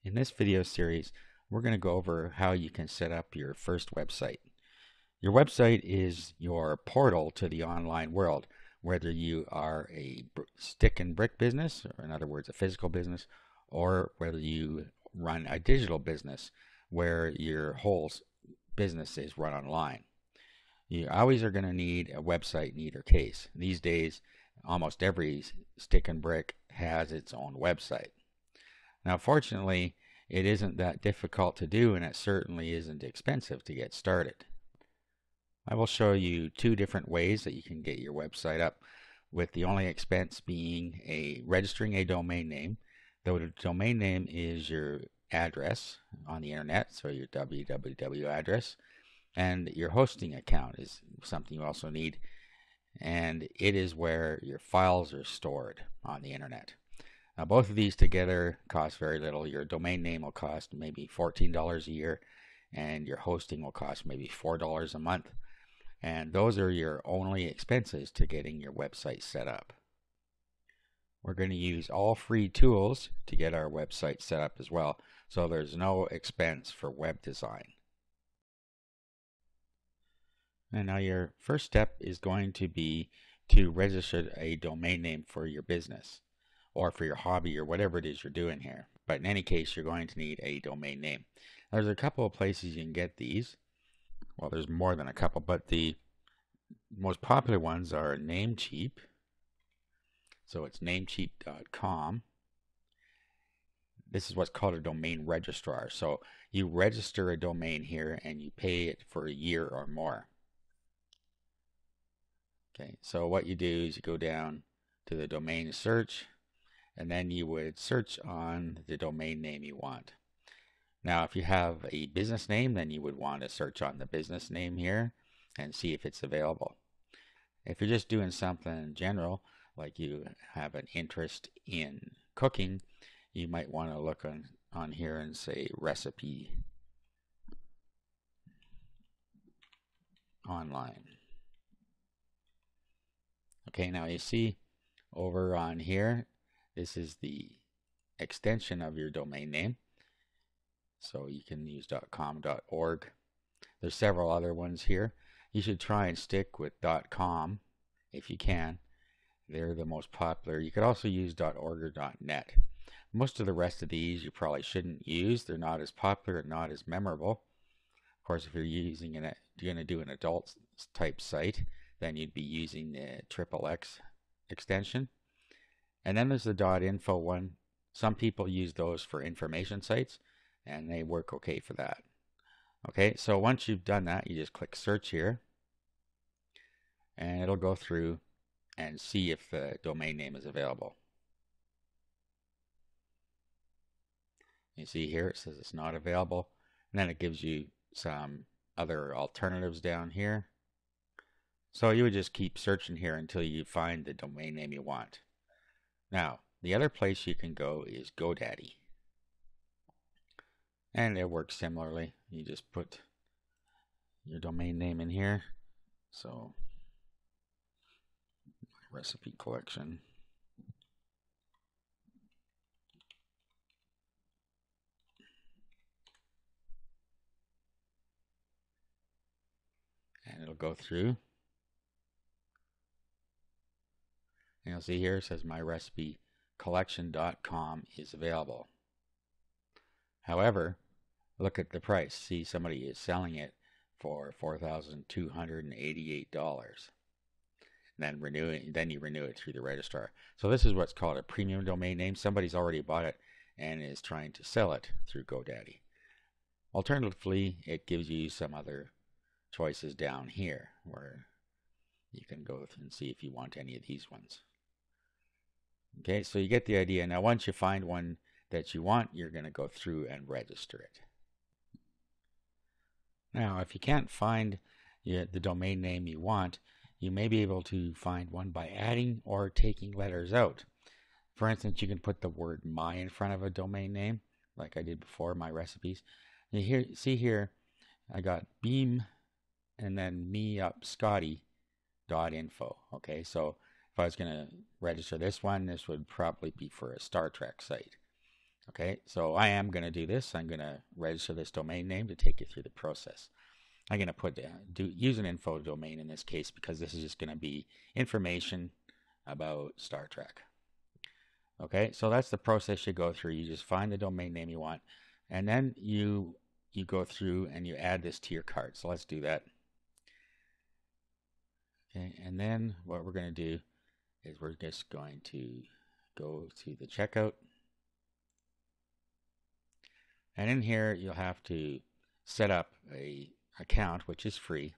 In this video series, we're going to go over how you can set up your first website. Your website is your portal to the online world, whether you are a stick and brick business, or in other words, a physical business, or whether you run a digital business where your whole business is run online. You always are going to need a website in either case. These days, almost every stick and brick has its own website. Now, fortunately, it isn't that difficult to do, and it certainly isn't expensive to get started. I will show you two different ways that you can get your website up, with the only expense being registering a domain name. Though the domain name is your address on the internet, so your www address, and your hosting account is something you also need, and it is where your files are stored on the internet. Now, both of these together cost very little. Your domain name will cost maybe $14 a year, and your hosting will cost maybe $4 a month. And those are your only expenses to getting your website set up. We're going to use all free tools to get our website set up as well, so there's no expense for web design. And now your first step is going to be to register a domain name for your business, or for your hobby, or whatever it is you're doing here. But in any case, you're going to need a domain name. There's a couple of places you can get these. Well, there's more than a couple, but the most popular ones are Namecheap. So it's namecheap.com. This is what's called a domain registrar. So you register a domain here and you pay it for a year or more. Okay, so what you do is you go down to the domain search, and then you would search on the domain name you want. Now, if you have a business name, then you would want to search on the business name here and see if it's available. If you're just doing something in general, like you have an interest in cooking, you might want to look on here and say recipe online. Okay, now you see over on here, this is the extension of your domain name. So you can use .com, .org. There's several other ones here. You should try and stick with .com if you can. They're the most popular. You could also use .org or .net. Most of the rest of these you probably shouldn't use. They're not as popular and not as memorable. Of course, if you're going to do an adult type site, then you'd be using the XXX extension. And then there's the .info one. Some people use those for information sites, and they work okay for that. Okay, so once you've done that, you just click search here, and it'll go through and see if the domain name is available. You see here it says it's not available, and then it gives you some other alternatives down here. So you would just keep searching here until you find the domain name you want. Now, the other place you can go is GoDaddy. And it works similarly. You just put your domain name in here. So, recipe collection. And it'll go through. And you'll see here it says myrecipecollection.com is available. However, look at the price. See, somebody is selling it for $4,288. Then you renew it through the registrar. So this is what's called a premium domain name. Somebody's already bought it and is trying to sell it through GoDaddy. Alternatively, it gives you some other choices down here where you can go and see if you want any of these ones. Okay, so you get the idea. Now, once you find one that you want, you're going to go through and register it. Now, if you can't find the domain name you want, you may be able to find one by adding or taking letters out. For instance, you can put the word my in front of a domain name, like I did before, my recipes. You see here, I got beam and then meupscotty.info. Okay, so if I was going to register this one, this would probably be for a Star Trek site. Okay, so I am going to do this. I'm going to register this domain name to take you through the process. I'm going to use an info domain in this case because this is just going to be information about Star Trek. Okay, so that's the process you go through. You just find the domain name you want, and then you go through and you add this to your cart. So let's do that. Okay, and then what we're going to do is we're just going to go to the checkout. And in here, you'll have to set up a account, which is free.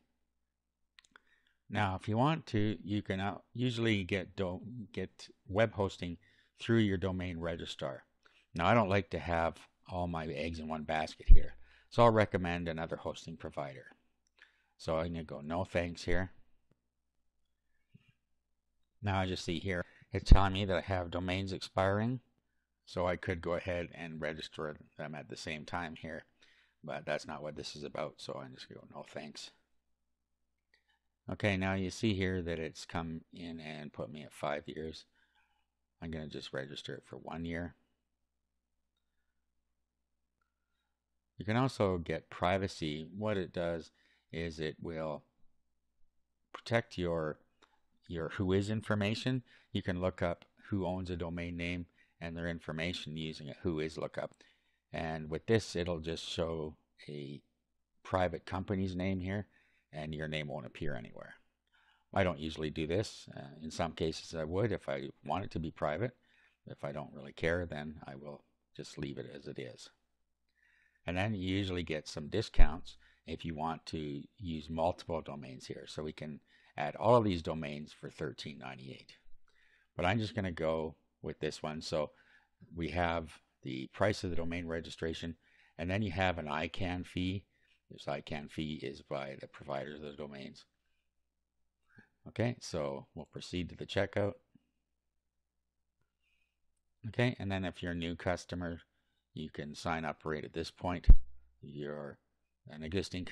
Now, if you want to, you can usually get web hosting through your domain registrar. Now, I don't like to have all my eggs in one basket here, so I'll recommend another hosting provider. So I'm going to go no thanks here. Now I just see here, it's telling me that I have domains expiring, so I could go ahead and register them at the same time here, but that's not what this is about, so I'm just going to go no thanks. Okay, now you see here that it's come in and put me at 5 years. I'm going to just register it for 1 year. You can also get privacy. What it does is it will protect your Whois information. You can look up who owns a domain name and their information using a Whois lookup. And with this, it'll just show a private company's name here, and your name won't appear anywhere. I don't usually do this. In some cases I would if I want it to be private. If I don't really care, then I will just leave it as it is. And then you usually get some discounts if you want to use multiple domains here. So we can add all of these domains for $13.98. But I'm just going to go with this one. So we have the price of the domain registration, and then you have an ICANN fee. This ICANN fee is by the providers of the domains. Okay, so we'll proceed to the checkout. Okay, and then if you're a new customer, you can sign up right at this point. If you're an existing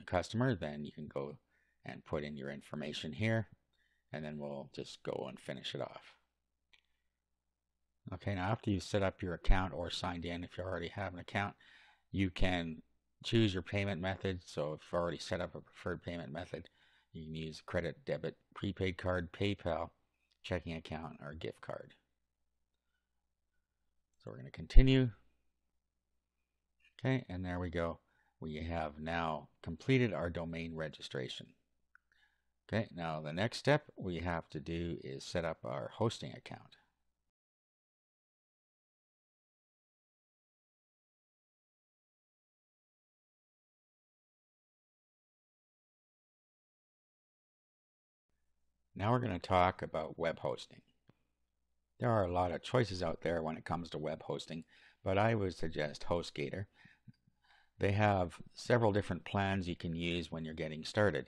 customer, then you can go and put in your information here, and then we'll just go and finish it off. Okay, now after you've set up your account or signed in, if you already have an account, you can choose your payment method. So if you've already set up a preferred payment method, you can use credit, debit, prepaid card, PayPal, checking account, or gift card. So we're going to continue. Okay, and there we go. We have now completed our domain registration. Okay, now the next step we have to do is set up our hosting account. Now we're going to talk about web hosting. There are a lot of choices out there when it comes to web hosting, but I would suggest HostGator. They have several different plans you can use when you're getting started.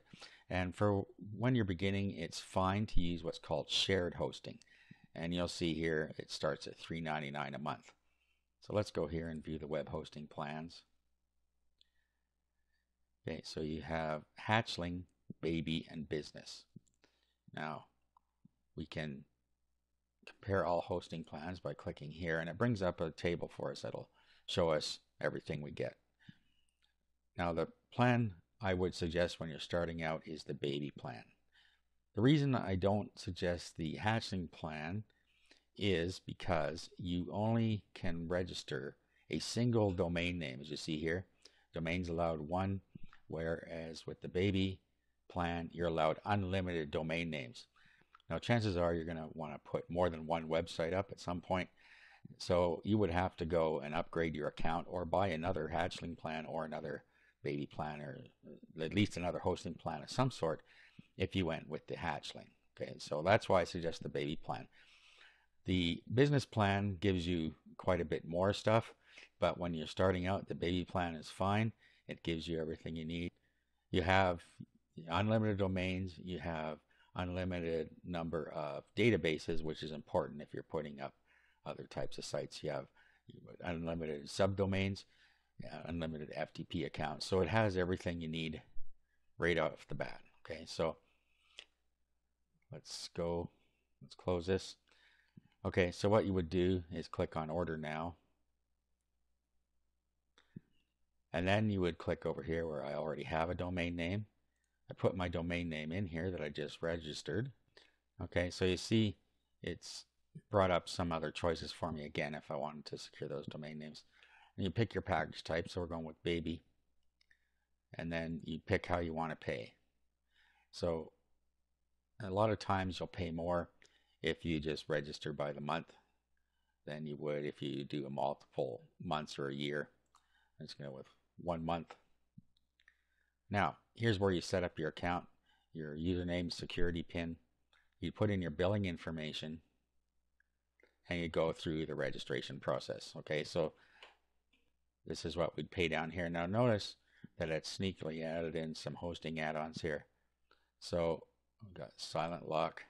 And for when you're beginning, it's fine to use what's called shared hosting. And you'll see here it starts at $3.99 a month. So let's go here and view the web hosting plans. Okay, so you have Hatchling, Baby, and Business. Now, we can compare all hosting plans by clicking here, and it brings up a table for us that'll show us everything we get. Now, the plan I would suggest when you're starting out is the Baby plan. The reason I don't suggest the Hatchling plan is because you only can register a single domain name, as you see here. Domains allowed one, whereas with the Baby plan, you're allowed unlimited domain names. Now, chances are you're going to want to put more than one website up at some point. So you would have to go and upgrade your account or buy another Hatchling plan or another Baby plan, or at least another hosting plan of some sort if you went with the Hatchling. Okay, so that's why I suggest the Baby plan. The business plan gives you quite a bit more stuff, but when you're starting out, the Baby plan is fine. It gives you everything you need. You have unlimited domains, you have unlimited number of databases, which is important if you're putting up other types of sites. You have unlimited subdomains, unlimited FTP accounts. So it has everything you need right off the bat. Okay, so let's close this. Okay, so what you would do is click on Order Now. And then you would click over here where I already have a domain name. I put my domain name in here that I just registered. Okay, so you see it's brought up some other choices for me again if I wanted to secure those domain names. And you pick your package type, so we're going with baby. And then you pick how you want to pay. So a lot of times you'll pay more if you just register by the month than you would if you do a multiple months or a year. I'm just going to go with 1 month. Now, here's where you set up your account, your username, security PIN. You put in your billing information and you go through the registration process. Okay, so this is what we'd pay down here. Now notice that it's sneakily added in some hosting add-ons here. So we've got Silent Lock,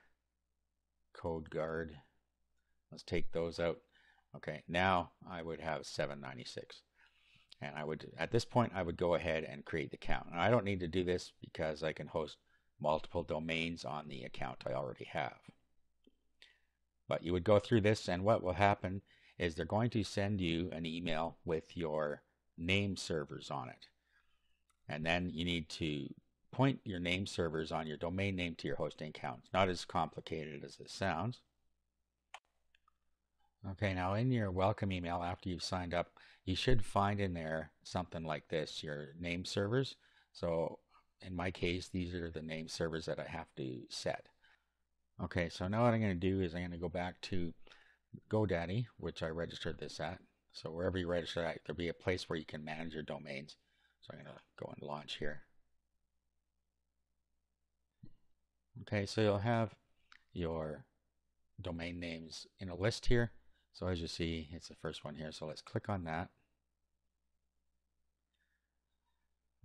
Code Guard. Let's take those out. Okay, now I would have $7.96. And I would, at this point, I would go ahead and create the account. And I don't need to do this because I can host multiple domains on the account I already have. But you would go through this, and what will happen is they're going to send you an email with your name servers on it. And then you need to point your name servers on your domain name to your hosting account. It's not as complicated as it sounds. Okay, now in your welcome email after you've signed up, you should find in there something like this, your name servers. So in my case, these are the name servers that I have to set. Okay, so now what I'm going to do is I'm going to go back to GoDaddy, which I registered this at. So wherever you register at, there'll be a place where you can manage your domains. So I'm going to go and launch here. Okay, so you'll have your domain names in a list here. So as you see, it's the first one here. So let's click on that.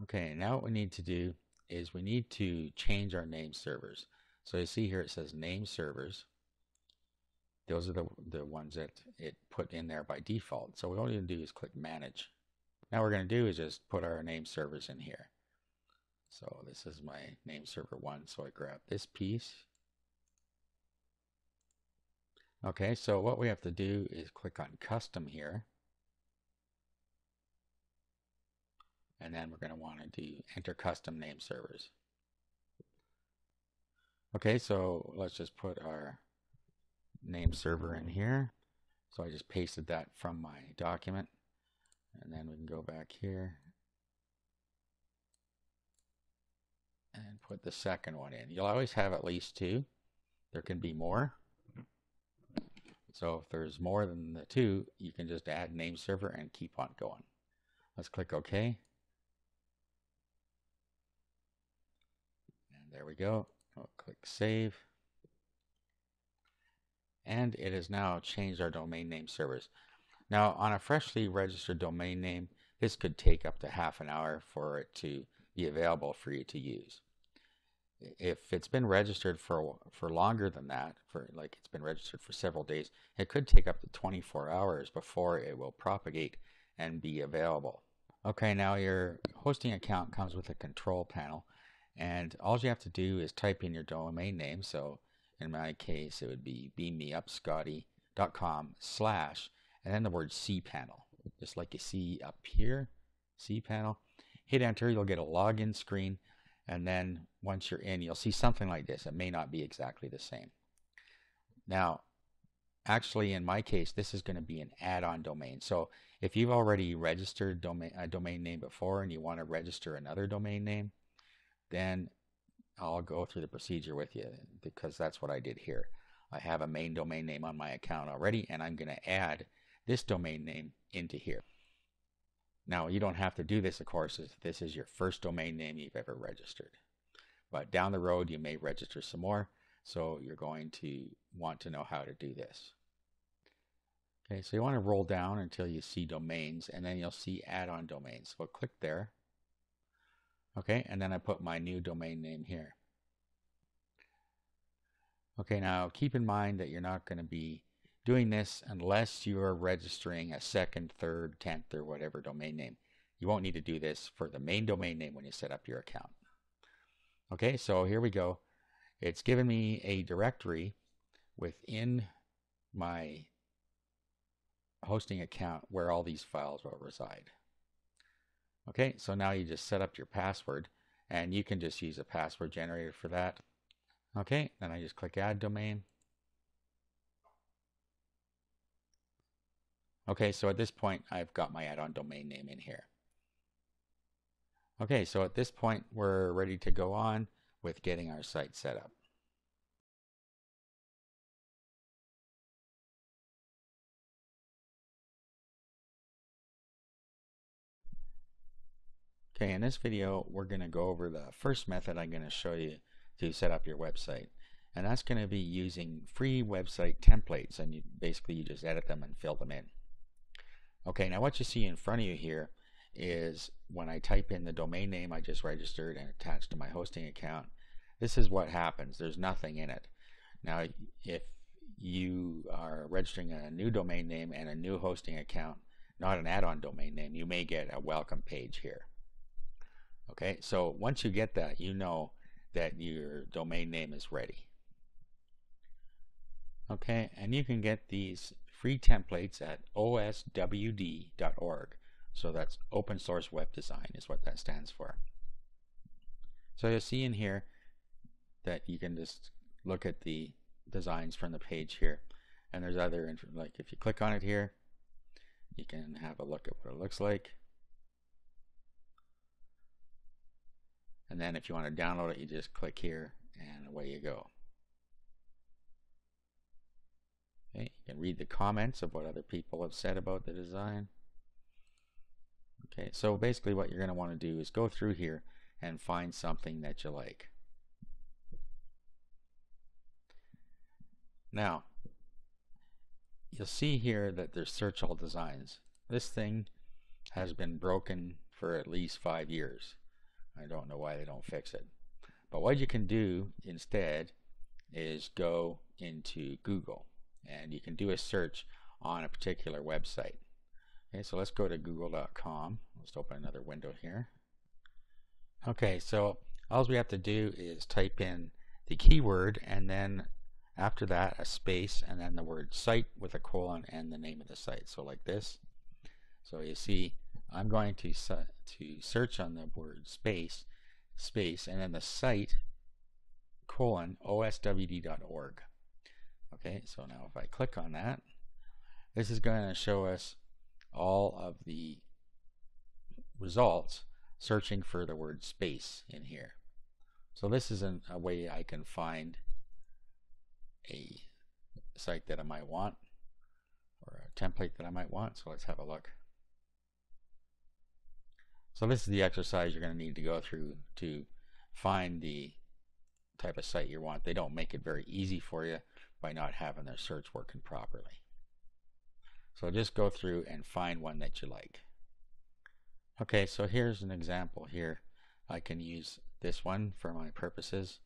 Okay, now what we need to do is we need to change our name servers. So you see here it says name servers. Those are the ones that it put in there by default. So all you do is click manage. Now what we're going to do is just put our name servers in here. So this is my name server 1. So I grab this piece. Okay, so what we have to do is click on custom here. And then we're going to want to do enter custom name servers. Okay, so let's just put our name server in here. So I just pasted that from my document. And then we can go back here and put the second one in. You'll always have at least 2. There can be more. So if there's more than the 2, you can just add name server and keep on going. Let's click OK. And there we go. I'll click save. And it has now changed our domain name servers. Now on a freshly registered domain name, this could take up to half an hour for it to be available for you to use. If it's been registered for longer than that, for like it's been registered for several days, it could take up to 24 hours before it will propagate and be available. Okay, now your hosting account comes with a control panel, and all you have to do is type in your domain name. So in my case, it would be beammeupscotty.com/ and then the word cPanel, just like you see up here, cPanel. Hit enter, you'll get a login screen. And then once you're in, you'll see something like this. It may not be exactly the same. Now, actually, in my case, this is going to be an add-on domain. So if you've already registered a domain name before and you want to register another domain name, then I'll go through the procedure with you because that's what I did here. I have a main domain name on my account already, and I'm going to add this domain name into here. Now, you don't have to do this, of course, if this is your first domain name you've ever registered. But down the road, you may register some more, so you're going to want to know how to do this. Okay, so you want to roll down until you see domains, and then you'll see add-on domains. So click there. Okay, and then I put my new domain name here. Okay, now keep in mind that you're not going to be doing this unless you are registering a second, third, 10th, or whatever domain name. You won't need to do this for the main domain name when you set up your account. Okay, so here we go. It's given me a directory within my hosting account where all these files will reside. Okay, so now you just set up your password, and you can just use a password generator for that. Okay, then I just click Add Domain. Okay, so at this point, I've got my add-on domain name in here. Okay, so at this point, we're ready to go on with getting our site set up. Okay, in this video, we're going to go over the first method I'm going to show you to set up your website. And that's going to be using free website templates, and basically you just edit them and fill them in. Okay, now what you see in front of you here is when I type in the domain name I just registered and attached to my hosting account, this is what happens. There's nothing in it. Now, if you are registering a new domain name and a new hosting account, not an add-on domain name, you may get a welcome page here. Okay, so once you get that, you know that your domain name is ready. Okay, and you can get these free templates at oswd.org. So that's Open Source Web Design is what that stands for. So you'll see in here that you can just look at the designs from the page here. And there's other, like if you click on it here, you can have a look at what it looks like. And then if you want to download it, you just click here and away you go. Okay, you can read the comments of what other people have said about the design. Okay, so basically what you're going to want to do is go through here and find something that you like. Now, you'll see here that there's search all designs. This thing has been broken for at least 5 years. I don't know why they don't fix it. But what you can do instead is go into Google and you can do a search on a particular website. Okay, so let's go to google.com. Let's open another window here. Okay, so all we have to do is type in the keyword and then after that a space and then the word site with a colon and the name of the site. So like this. So you see I'm going to search on the word space and then the site colon oswd.org. Okay, so now if I click on that, this is going to show us all of the results searching for the word space in here. So this is a way I can find a site that I might want or a template that I might want. So let's have a look. So this is the exercise you're going to need to go through to find the type of site you want. They don't make it very easy for you by not having their search working properly. So just go through and find one that you like. Okay, so here's an example here. I can use this one for my purposes.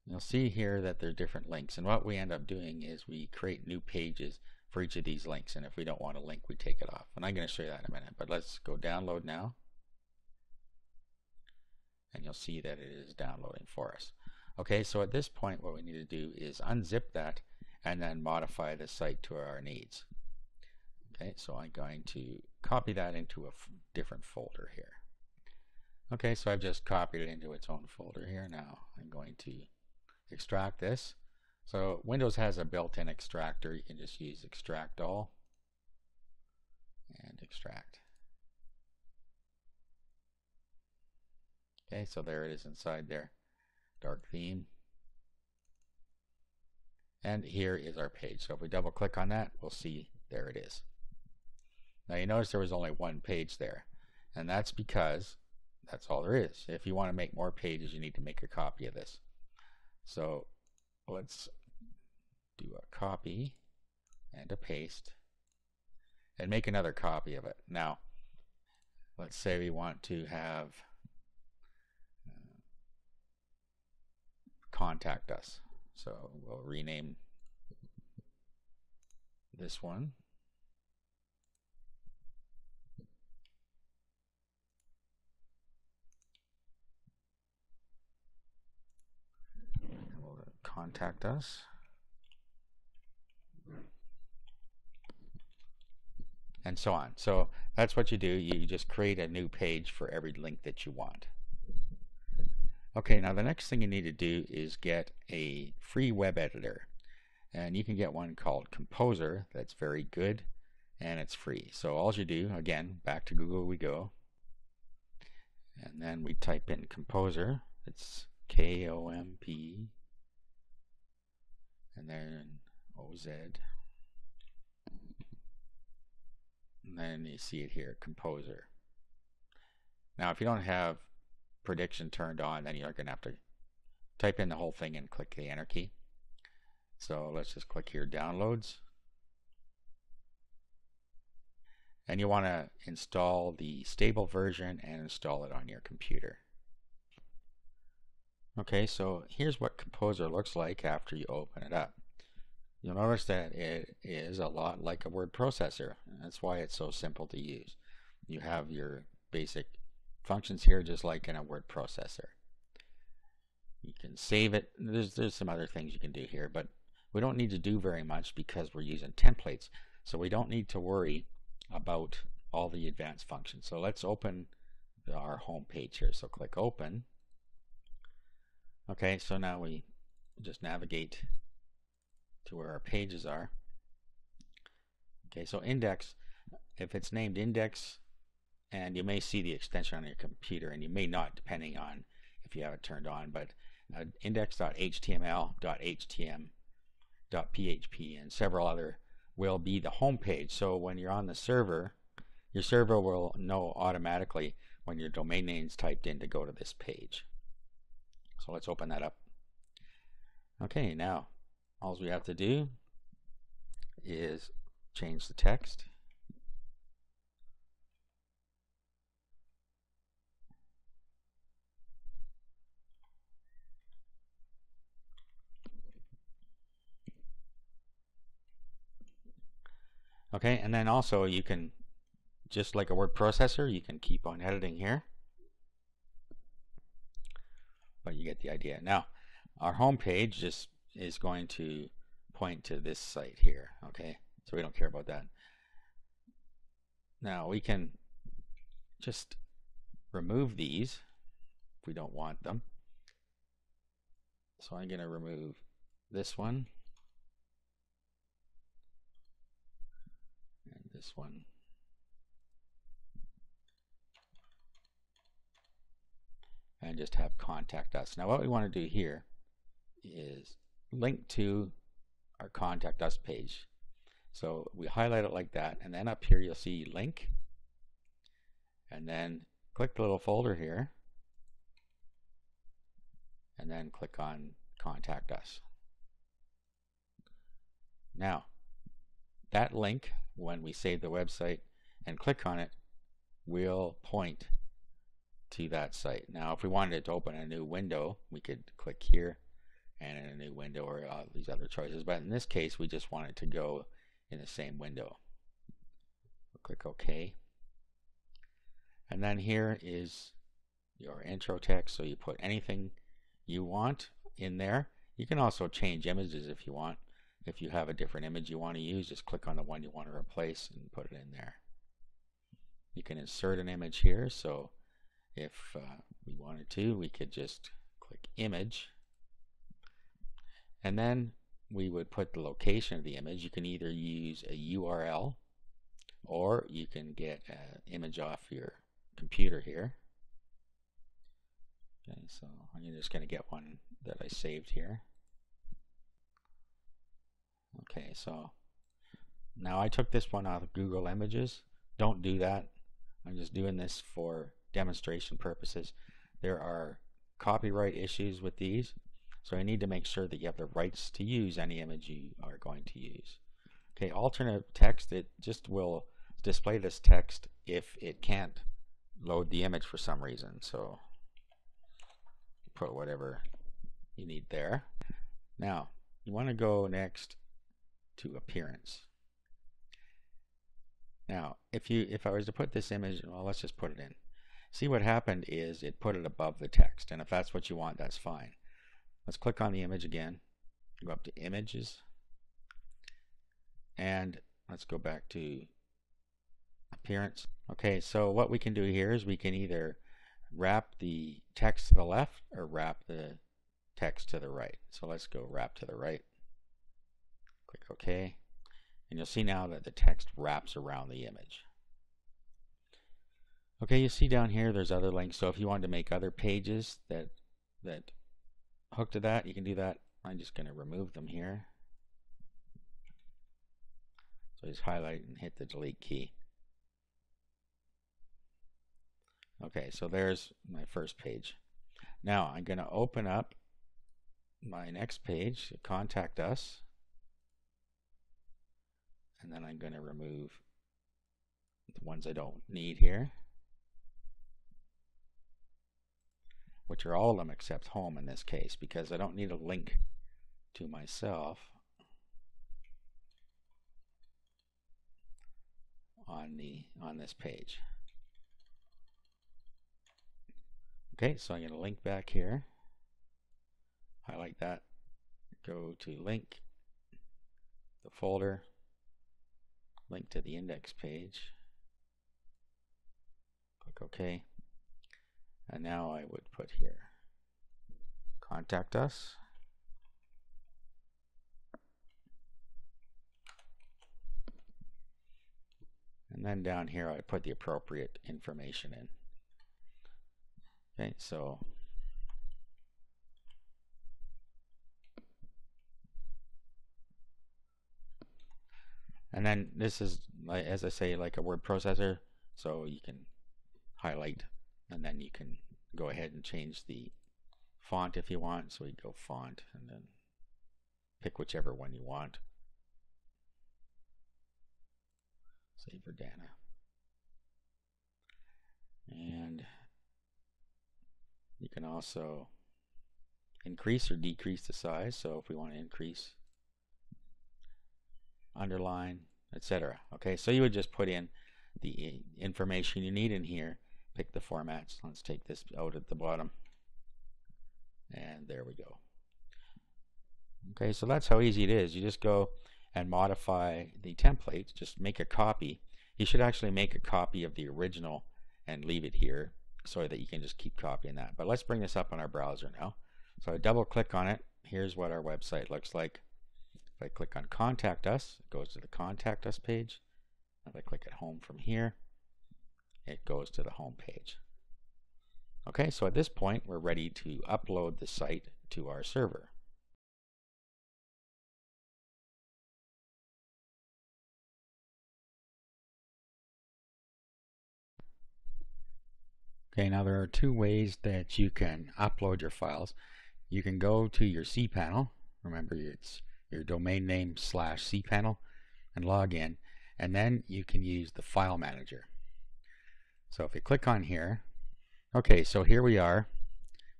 You'll see here that there are different links, and what we end up doing is we create new pages for each of these links, and if we don't want a link we take it off, and I'm going to show you that in a minute. But let's go download now, and you'll see that it is downloading for us. Okay, so at this point what we need to do is unzip that and then modify the site to our needs. Okay, so I'm going to copy that into a different folder here. Okay, so I've just copied it into its own folder here. Now I'm going to extract this. So Windows has a built-in extractor. You can just use extract all and extract. Okay, so there it is inside there. Dark theme. And here is our page. So if we double click on that, we'll see there it is. Now you notice there was only one page there, and that's because that's all there is. If you want to make more pages, you need to make a copy of this. So let's do a copy and a paste and make another copy of it. Now let's say we want to have contact us. So we'll rename this one. We'll contact us. and so on. So that's what you do. You just create a new page for every link that you want. Okay, now the next thing you need to do is get a free web editor. And you can get one called Composer that's very good and it's free. So all you do, again, back to Google we go. And then we type in Composer. It's K-O-M-P and then O-Z. And then you see it here, Composer. Now if you don't have prediction turned on, then you're going to have to type in the whole thing and click the Enter key. So let's just click here, Downloads. And you want to install the stable version and install it on your computer. Okay, so here's what Composer looks like after you open it up. You'll notice that it is a lot like a word processor. That's why it's so simple to use. You have your basic functions here just like in a word processor. You can save it. There's some other things you can do here, but we don't need to do very much because we're using templates. So we don't need to worry about all the advanced functions. So let's open our home page here. So click Open. Okay, so now we just navigate to where our pages are. Okay, so index, if it's named index, and you may see the extension on your computer, and you may not depending on if you have it turned on, but index.html, .htm, .php, and several other will be the home page. So when you're on the server, your server will know automatically when your domain name is typed in to go to this page. So let's open that up. Okay, now all we have to do is change the text. Okay, and then also you can, just like a word processor, you can keep on editing here. But you get the idea. Now, our home page just is going to point to this site here, okay? So we don't care about that. Now we can just remove these if we don't want them. So I'm going to remove this one and this one. And just have contact us. Now what we want to do here is link to our contact us page. So we highlight it like that, and then up here you'll see link, and then click the little folder here, and then click on contact us. Now that link, when we save the website and click on it, will point to that site. Now if we wanted it to open a new window, we could click here and in a new window, or these other choices, but in this case we just want it to go in the same window. We'll click OK, and then here is your intro text, so you put anything you want in there. You can also change images if you want. If you have a different image you want to use, just click on the one you want to replace and put it in there. You can insert an image here, so if we wanted to, we could just click image, and then we would put the location of the image. You can either use a URL or you can get an image off your computer here. Okay, so I'm just going to get one that I saved here. Okay, so now I took this one out of Google Images. Don't do that. I'm just doing this for demonstration purposes. There are copyright issues with these, so I need to make sure that you have the rights to use any image you are going to use. Okay, alternate text, it just will display this text if it can't load the image for some reason. So put whatever you need there. Now you want to go next to appearance. Now if I was to put this image, well, let's just put it in. See, what happened is it put it above the text, and if that's what you want, that's fine. Let's click on the image again, go up to images, and let's go back to appearance. Okay, so what we can do here is we can either wrap the text to the left or wrap the text to the right. So let's go wrap to the right. Click OK. And you'll see now that the text wraps around the image. Okay, you see down here there's other links. So if you wanted to make other pages that hook to that, you can do that. I'm just going to remove them here. So just highlight and hit the delete key. Okay, so there's my first page. Now I'm going to open up my next page, Contact Us, and then I'm going to remove the ones I don't need here, which are all of them except home in this case, because I don't need a link to myself on this page. Okay, so I'm going to link back here, highlight that, go to link, the folder, link to the index page, click OK, and now I would put here Contact Us, and then down here I put the appropriate information in. Okay, so and then this is, as I say, like a word processor, so you can highlight and then you can go ahead and change the font if you want. So you go font and then pick whichever one you want. Say Verdana. And you can also increase or decrease the size. So if we want to increase, underline, etc. Okay, so you would just put in the information you need in here, pick the formats. Let's take this out at the bottom, and there we go. Okay, so that's how easy it is. You just go and modify the template, just make a copy. You should actually make a copy of the original and leave it here so that you can just keep copying that. But let's bring this up on our browser now. So I double click on it. Here's what our website looks like. If I click on Contact Us, it goes to the Contact Us page. If I click at Home from here, it goes to the home page. Okay, so at this point we're ready to upload the site to our server. Okay, now there are two ways that you can upload your files. You can go to your cPanel. Remember, it's your domain name / cPanel, and log in, and then you can use the file manager. So if you click on here, okay, so here we are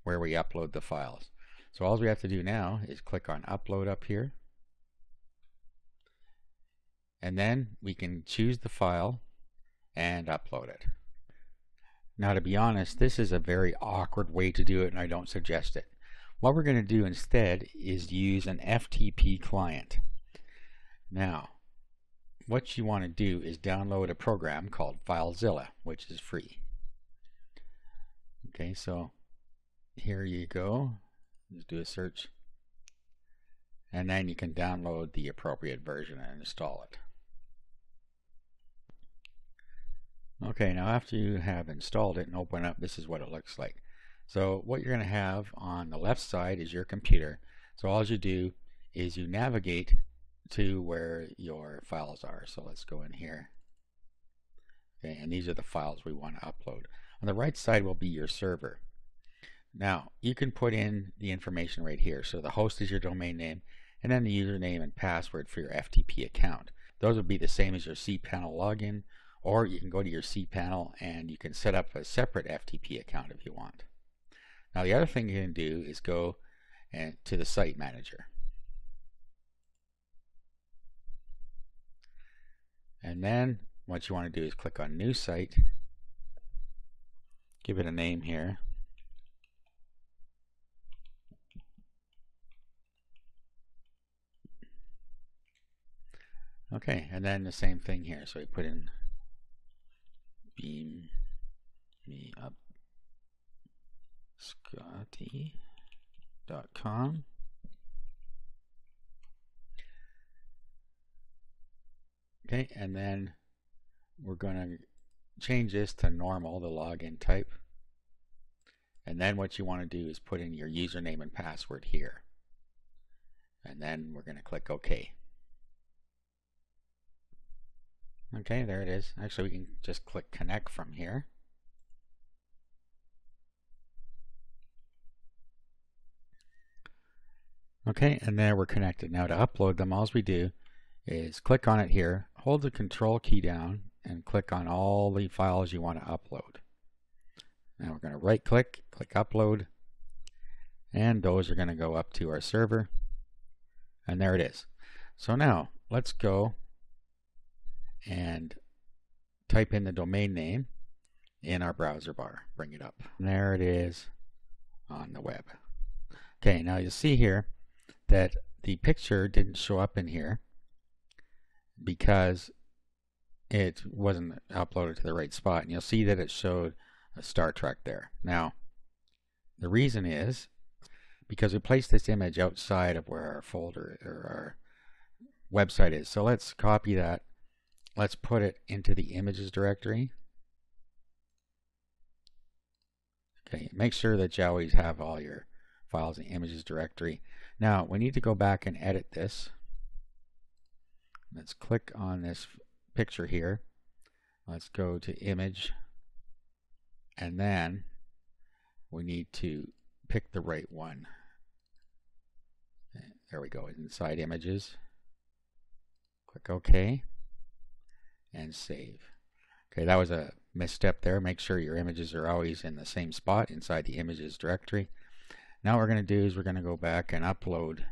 where we upload the files. So all we have to do now is click on upload up here, and then we can choose the file and upload it. Now, to be honest, this is a very awkward way to do it, and I don't suggest it. What we're going to do instead is use an FTP client. Now, what you want to do is download a program called FileZilla, which is free. Okay, so here you go. Just do a search, and then you can download the appropriate version and install it. Okay, now after you have installed it and open up, this is what it looks like. So what you're going to have on the left side is your computer. So all you do is you navigate to where your files are. So let's go in here. Okay, and these are the files we want to upload. On the right side will be your server. Now you can put in the information right here. So the host is your domain name, and then the username and password for your FTP account. Those will be the same as your cPanel login. Or you can go to your cPanel and you can set up a separate FTP account if you want. Now the other thing you can do is go to the site manager. And then what you want to do is click on New Site. Give it a name here. Okay, and then the same thing here. So we put in beam me up Scotty.com. Okay, and then we're going to change this to normal, the login type. And then what you want to do is put in your username and password here. And then we're going to click OK. Okay, there it is. Actually, we can just click connect from here. Okay, and there we're connected. Now to upload them, all we do is click on it here, hold the control key down, and click on all the files you want to upload. Now we're going to right click, click upload, and those are going to go up to our server. And there it is. So now let's go and type in the domain name in our browser bar. Bring it up. And there it is on the web. Okay, now you'll see here that the picture didn't show up in here because it wasn't uploaded to the right spot. And you'll see that it showed a Star Trek there. Now, the reason is because we placed this image outside of where our folder or our website is. So let's copy that. Let's put it into the images directory. Okay, make sure that you always have all your files in the images directory. Now, we need to go back and edit this. Let's click on this picture here. Let's go to image. And then we need to pick the right one. There we go, inside images. Click OK and save. Okay, that was a misstep there. Make sure your images are always in the same spot inside the images directory. Now what we're going to do is we're going to go back and upload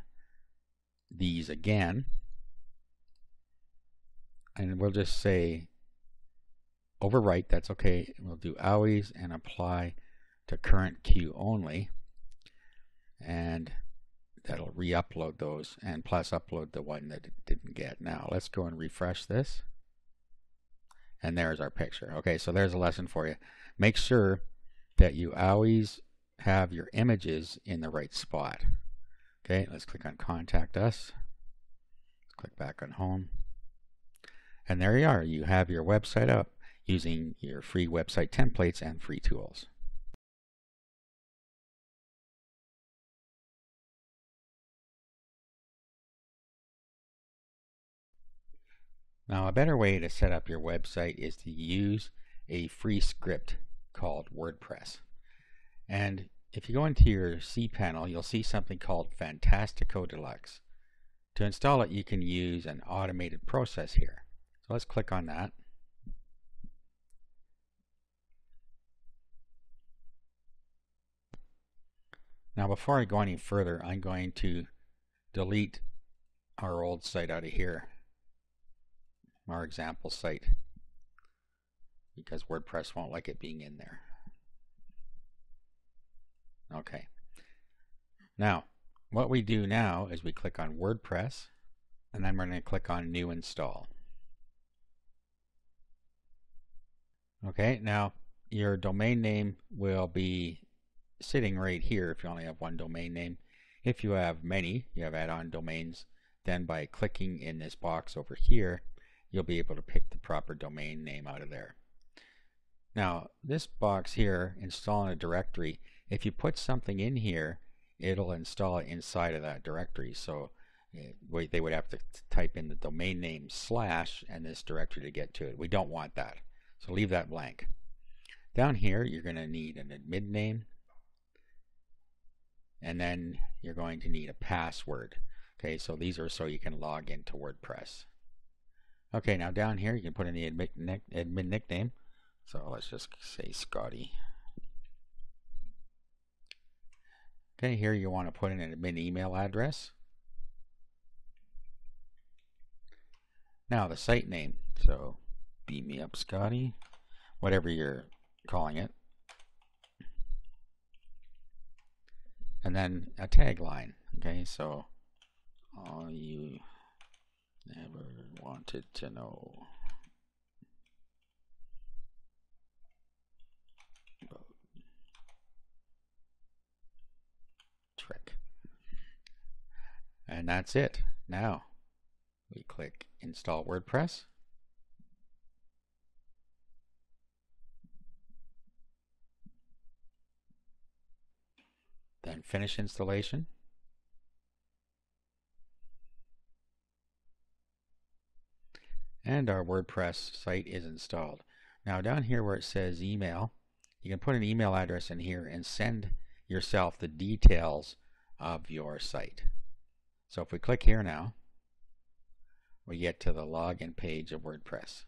these again. And we'll just say overwrite, that's okay. We'll do always and apply to current queue only. And that'll re-upload those and plus upload the one that it didn't get. Now let's go and refresh this. And there's our picture. Okay, so there's a lesson for you. Make sure that you always have your images in the right spot. Okay, let's click on Contact Us. Let's click back on Home. And there you are. You have your website up using your free website templates and free tools. Now, a better way to set up your website is to use a free script called WordPress. And if you go into your cPanel, you'll see something called Fantastico Deluxe. To install it, you can use an automated process here. So let's click on that. Now, before I go any further, I'm going to delete our old site out of here, our example site, because WordPress won't like it being in there. Okay. Now, what we do now is we click on WordPress, and then we're going to click on New Install. Okay, now your domain name will be sitting right here if you only have one domain name. If you have many, you have add-on domains, then by clicking in this box over here, you'll be able to pick the proper domain name out of there. Now, this box here, install in a directory, if you put something in here, it'll install it inside of that directory. So they would have to type in the domain name / and this directory to get to it. We don't want that. So leave that blank. Down here, you're going to need an admin name, and then you're going to need a password. Okay, so these are so you can log into WordPress. Okay, now down here, you can put in the admin nickname. So let's just say Scotty. Okay, here you want to put in an admin email address. Now the site name, so Beam Me Up Scotty, whatever you're calling it. And then a tagline. Okay, so all you never wanted to know. And that's it. Now we click Install WordPress. Then Finish Installation. And our WordPress site is installed. Now down here where it says email, you can put an email address in here and send yourself the details of your site. So if we click here now, we get to the login page of WordPress.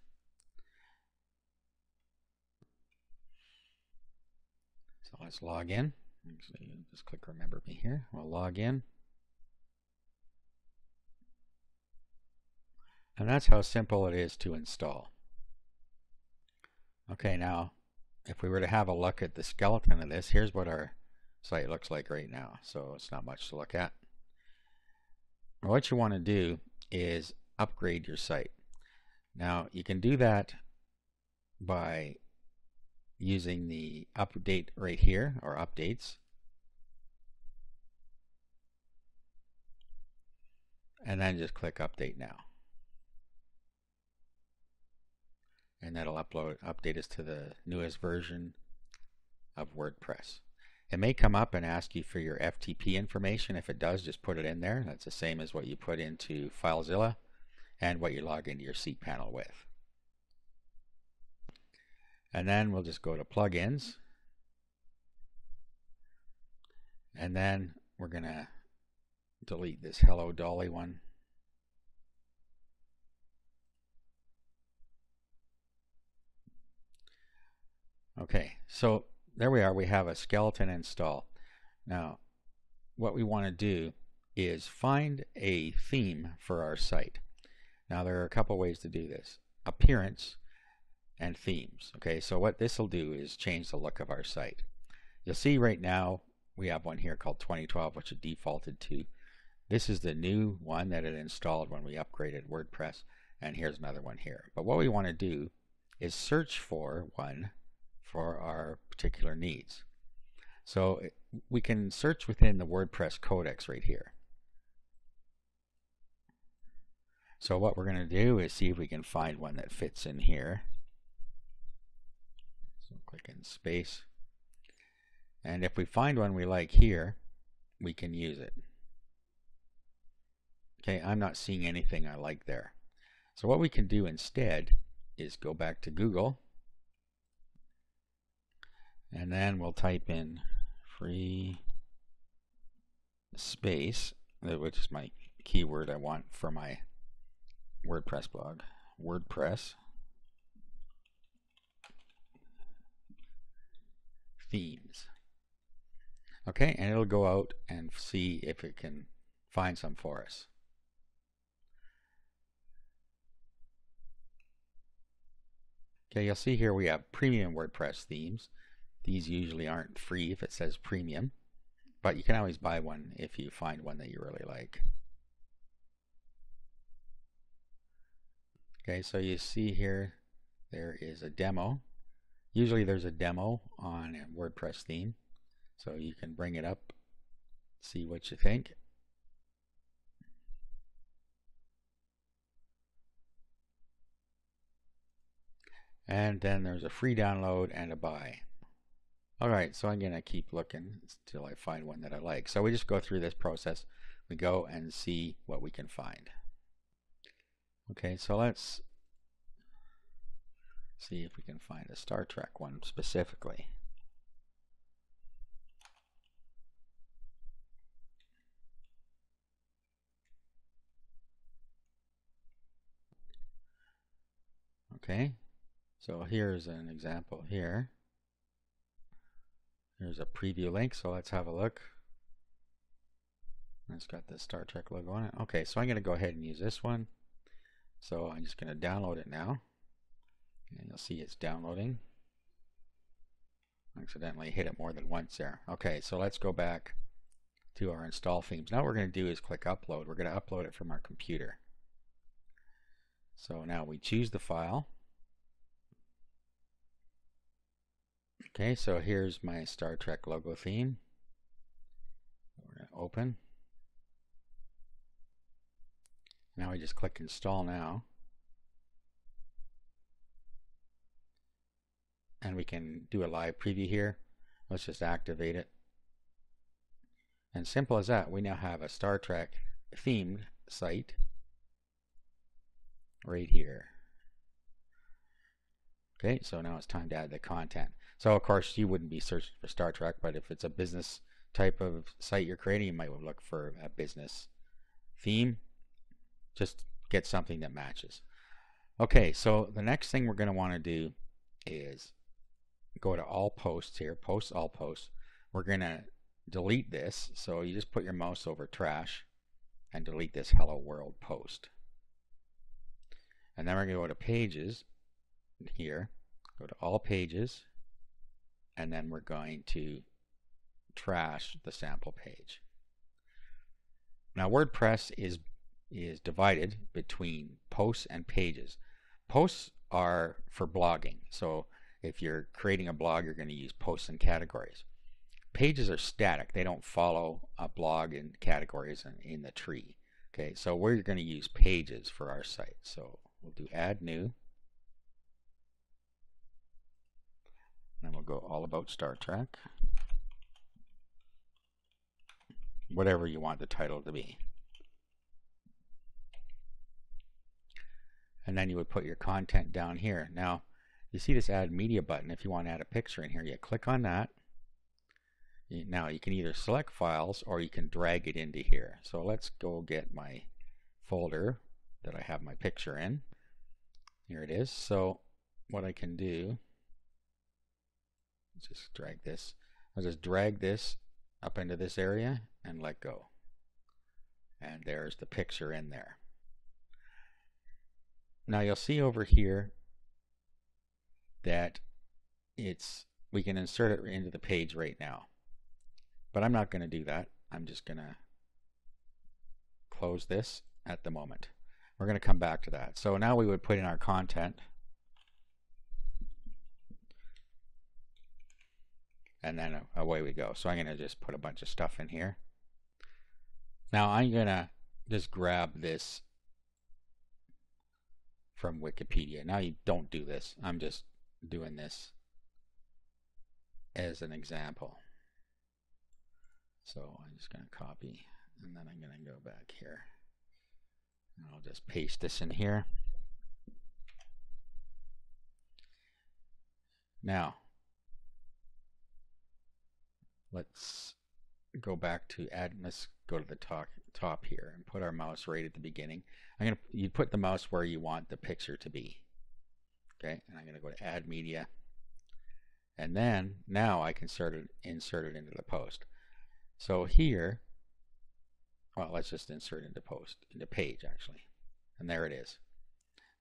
So let's log in. Just click Remember Me here. We'll log in. And that's how simple it is to install. Okay, now if we were to have a look at the skeleton of this, here's what our site looks like right now. So it's not much to look at. What you want to do is upgrade your site. Now you can do that by using the update right here, or updates, and then just click Update Now, and that'll update us to the newest version of WordPress. It may come up and ask you for your FTP information. If it does, just put it in there. That's the same as what you put into FileZilla and what you log into your cPanel with. And then we'll just go to Plugins, and then we're going to delete this Hello Dolly one. Okay, so there we are. We have a skeleton install. Now what we want to do is find a theme for our site. Now there are a couple ways to do this: appearance and themes. Okay, so what this will do is change the look of our site. You'll see right now we have one here called 2012, which it defaulted to. This is the new one that it installed when we upgraded WordPress, and here's another one here. But what we want to do is search for one for our particular needs. So we can search within the WordPress codex right here. So what we're going to do is see if we can find one that fits in here. So click in space, and if we find one we like here, we can use it. Okay, I'm not seeing anything I like there. So what we can do instead is go back to Google, and then we'll type in free space, which is my keyword I want for my WordPress blog, WordPress themes. Okay, and it'll go out and see if it can find some for us. Okay, you'll see here we have premium WordPress themes. These usually aren't free if it says premium, but you can always buy one if you find one that you really like. Okay, so you see here there is a demo. Usually there's a demo on a WordPress theme, so you can bring it up, see what you think. And then there's a free download and a buy. Alright, so I'm going to keep looking until I find one that I like. So we just go through this process. We go and see what we can find. Okay, so let's see if we can find a Star Trek one specifically. Okay, so here's an example here. Here's a preview link, so let's have a look. It's got the Star Trek logo on it. Okay, so I'm going to go ahead and use this one. So I'm just going to download it now. And you'll see it's downloading. I accidentally hit it more than once there. Okay, so let's go back to our install themes. Now what we're going to do is click upload. We're going to upload it from our computer. So now we choose the file. Okay, so here's my Star Trek logo theme. We're going to open. Now we just click install now. And we can do a live preview here. Let's just activate it. And simple as that, we now have a Star Trek themed site right here. Okay, so now it's time to add the content. So of course you wouldn't be searching for Star Trek, but if it's a business type of site you're creating, you might look for a business theme. Just get something that matches. Okay, so the next thing we're going to want to do is go to all posts here, post all posts. We're going to delete this, so you just put your mouse over trash and delete this hello world post. And then we're going to go to pages here, go to all pages, and then we're going to trash the sample page. Now WordPress is divided between posts and pages. Posts are for blogging, so if you're creating a blog, you're going to use posts and categories. Pages are static. They don't follow a blog and categories in the tree. Okay, so we're going to use pages for our site. So we'll do add new. And we'll go all about Star Trek. Whatever you want the title to be. And then you would put your content down here. Now, you see this add media button. If you want to add a picture in here, you click on that. Now you can either select files or you can drag it into here. So let's go get my folder that I have my picture in. Here it is. So what I can do is just drag this. I'll just drag this up into this area and let go. And there's the picture in there. Now you'll see over here that we can insert it into the page right now. But I'm not going to do that. I'm just going to close this at the moment. We're going to come back to that. So now we would put in our content. And then away we go. So I'm going to just put a bunch of stuff in here. Now I'm going to just grab this from Wikipedia. Now you don't do this. I'm just doing this as an example. So I'm just going to copy, and then I'm going to go back here. And I'll just paste this in here. Now, let's go back to add. Let's go to the top here and put our mouse right at the beginning. You put the mouse where you want the picture to be. Okay, and I'm going to go to add media. And then now I can insert it into the post. So here, well, let's just insert into page actually. And there it is.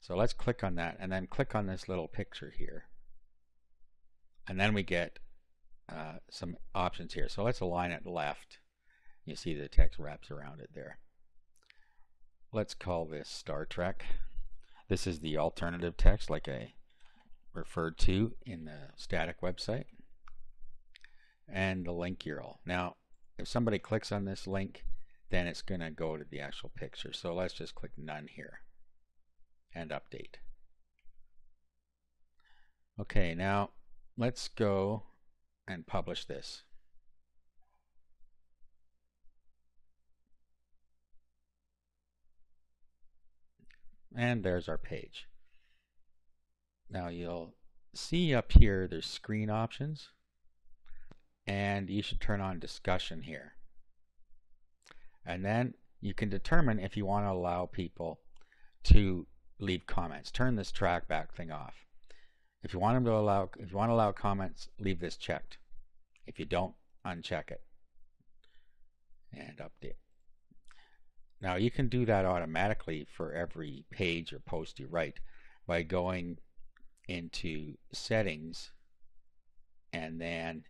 So let's click on that and then click on this little picture here. And then we get some options here. So let's align it left. You see the text wraps around it there. Let's call this Star Trek. This is the alternative text like I referred to in the static website. And the link URL. Now, if somebody clicks on this link, then it's going to go to the actual picture. So let's just click none here and update. Okay, now let's go and publish this. And there's our page. Now you'll see up here there's screen options, and you should turn on discussion here. And then you can determine if you want to allow people to leave comments. Turn this trackback thing off. If you want to allow comments, leave this checked. If you don't, uncheck it and update. Now you can do that automatically for every page or post you write by going into settings and then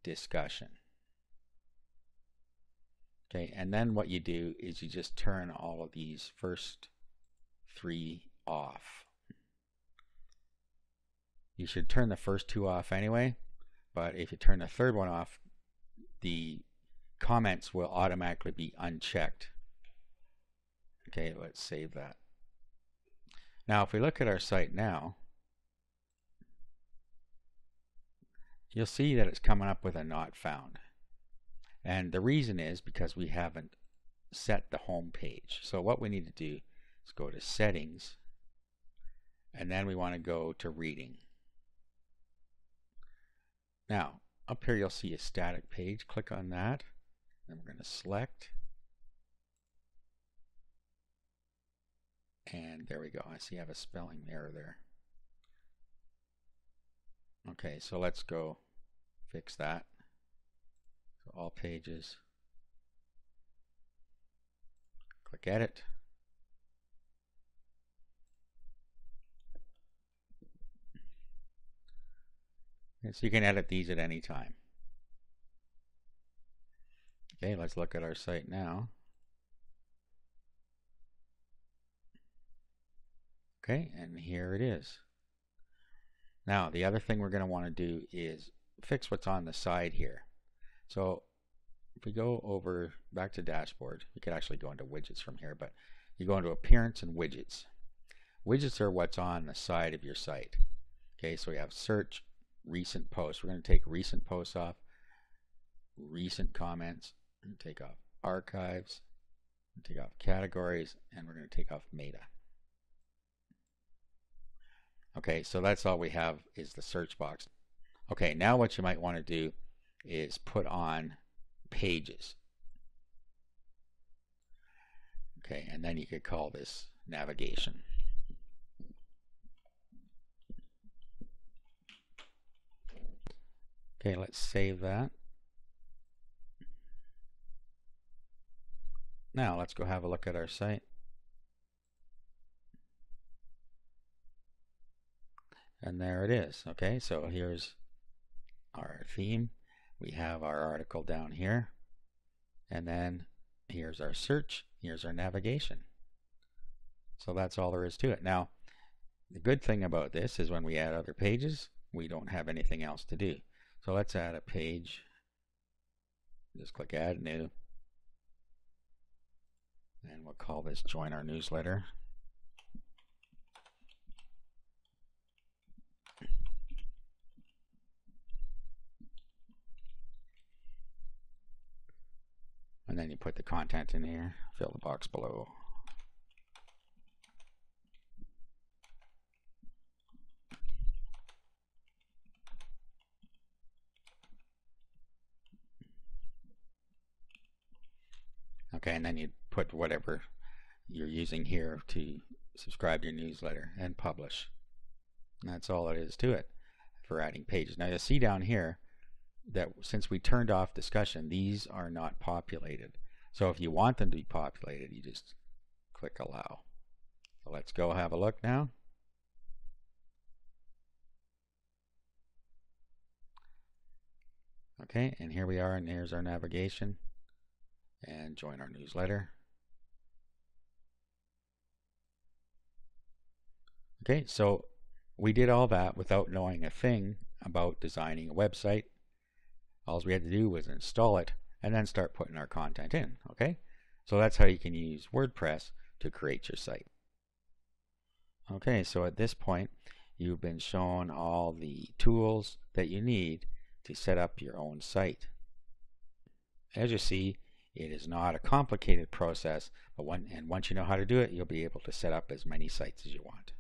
discussion. Okay, and then what you do is you just turn all of these first three off. You should turn the first two off anyway, but if you turn the third one off, the comments will automatically be unchecked. Okay, let's save that. Now if we look at our site now, you'll see that it's coming up with a not found. And the reason is because we haven't set the home page. So what we need to do is go to settings, and then we want to go to reading. Now up here you'll see a static page. Click on that, then we're going to select, and there we go. I see I have a spelling error there. Okay, so let's go fix that. So all pages, click edit. And so you can edit these at any time. Okay, let's look at our site now. Okay, and here it is. Now the other thing we're going to want to do is fix what's on the side here. So if we go over back to dashboard, you could actually go into widgets from here, but you go into appearance and widgets. Widgets are what's on the side of your site. Okay, so we have search, recent posts. We're going to take recent posts off, recent comments, and take off archives, take off categories, and we're going to take off meta. Okay, so that's all we have is the search box. Okay, now what you might want to do is put on pages. Okay, and then you could call this navigation. Okay, let's save that. Now let's go have a look at our site. And there it is. Okay, so here's our theme. We have our article down here. And then here's our search. Here's our navigation. So that's all there is to it. Now, the good thing about this is when we add other pages, we don't have anything else to do. So let's add a page. Just click add new. And we'll call this join our newsletter. And then you put the content in here, fill the box below. Okay, and then you put whatever you're using here to subscribe to your newsletter and publish. And that's all it is to it for adding pages. Now you'll see down here that since we turned off discussion, these are not populated. So if you want them to be populated, you just click allow. So let's go have a look now. Okay, and here we are, and here's our navigation. And join our newsletter. Okay, so we did all that without knowing a thing about designing a website. All we had to do was install it and then start putting our content in. Okay, so that's how you can use WordPress to create your site. Okay, so at this point you've been shown all the tools that you need to set up your own site. As you see, it is not a complicated process, but once you know how to do it, you'll be able to set up as many sites as you want.